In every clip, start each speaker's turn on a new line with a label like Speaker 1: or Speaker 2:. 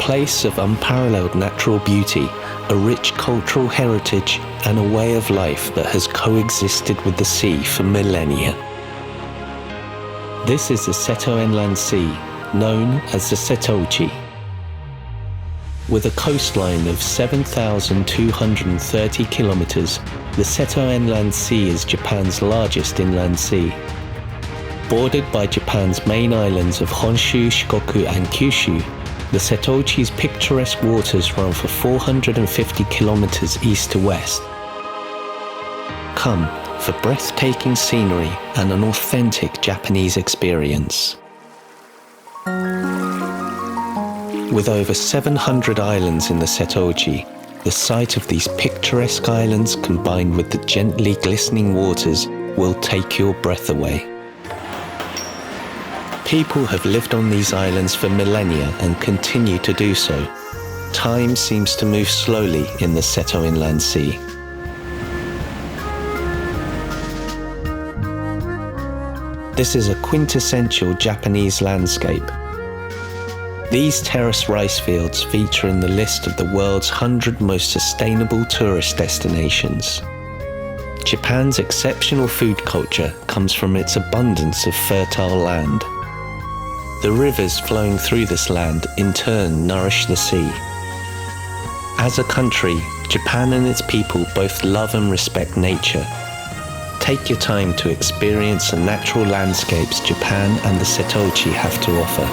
Speaker 1: place of unparalleled natural beauty, a rich cultural heritage, and a way of life that has coexisted with the sea for millennia. This is the Seto Inland Sea, known as the Setouchi. With a coastline of 7,230 kilometers, the Seto Inland Sea is Japan's largest inland sea. Bordered by Japan's main islands of Honshu, Shikoku, and Kyushu, the Setouchi's picturesque waters run for 450 kilometers east to west. Come for breathtaking scenery and an authentic Japanese experience. With over 700 islands in the Setouchi, the sight of these picturesque islands combined with the gently glistening waters will take your breath away. People have lived on these islands for millennia and continue to do so. Time seems to move slowly in the Seto Inland Sea. This is a quintessential Japanese landscape. These terrace rice fields feature in the list of the world's 100 most sustainable tourist destinations. Japan's exceptional food culture comes from its abundance of fertile land. The rivers flowing through this land in turn nourish the sea. As a country, Japan and its people both love and respect nature. Take your time to experience the natural landscapes Japan and the Setouchi have to offer.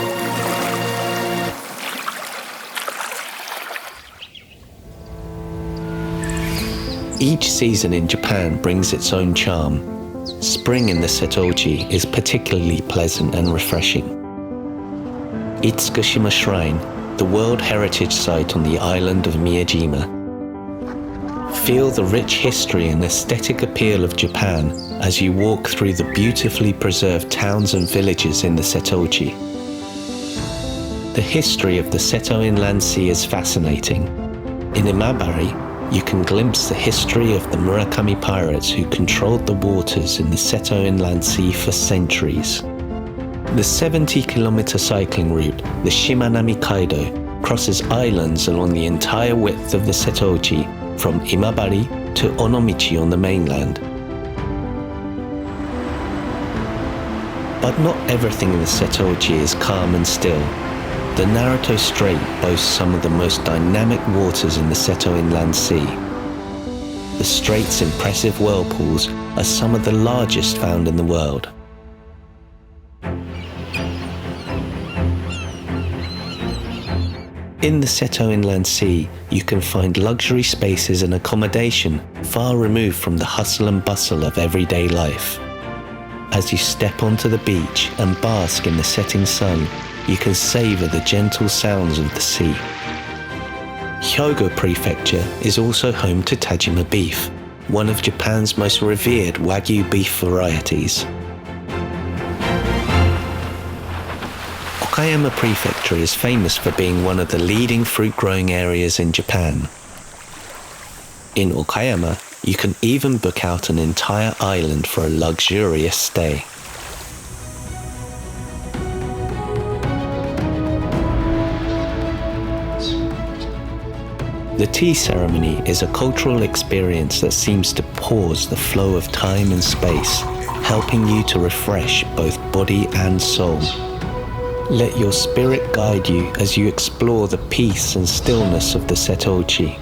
Speaker 1: Each season in Japan brings its own charm. Spring in the Setouchi is particularly pleasant and refreshing. Itsukushima Shrine, the World Heritage Site on the island of Miyajima. Feel the rich history and aesthetic appeal of Japan as you walk through the beautifully preserved towns and villages in the Setouchi. The history of the Seto Inland Sea is fascinating. In Imabari, you can glimpse the history of the Murakami pirates who controlled the waters in the Seto Inland Sea for centuries. The 70-kilometer cycling route, the Shimanami Kaido, crosses islands along the entire width of the Setouchi from Imabari to Onomichi on the mainland. But not everything in the Setouchi is calm and still. The Naruto Strait boasts some of the most dynamic waters in the Seto Inland Sea. The strait's impressive whirlpools are some of the largest found in the world. In the Seto Inland Sea, you can find luxury spaces and accommodation far removed from the hustle and bustle of everyday life. As you step onto the beach and bask in the setting sun, you can savor the gentle sounds of the sea. Hyogo Prefecture is also home to Tajima beef, one of Japan's most revered Wagyu beef varieties. Okayama Prefecture is famous for being one of the leading fruit-growing areas in Japan. In Okayama, you can even book out an entire island for a luxurious stay. The tea ceremony is a cultural experience that seems to pause the flow of time and space, helping you to refresh both body and soul. Let your spirit guide you as you explore the peace and stillness of the Setouchi.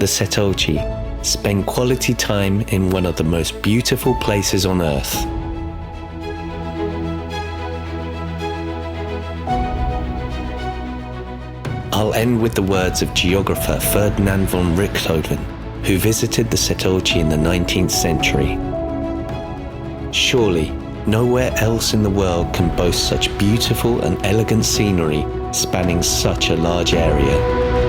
Speaker 1: The Setouchi. Spend quality time in one of the most beautiful places on earth. I'll end with the words of geographer Ferdinand von Richthofen, who visited the Setouchi in the 19th century. Surely, nowhere else in the world can boast such beautiful and elegant scenery spanning such a large area.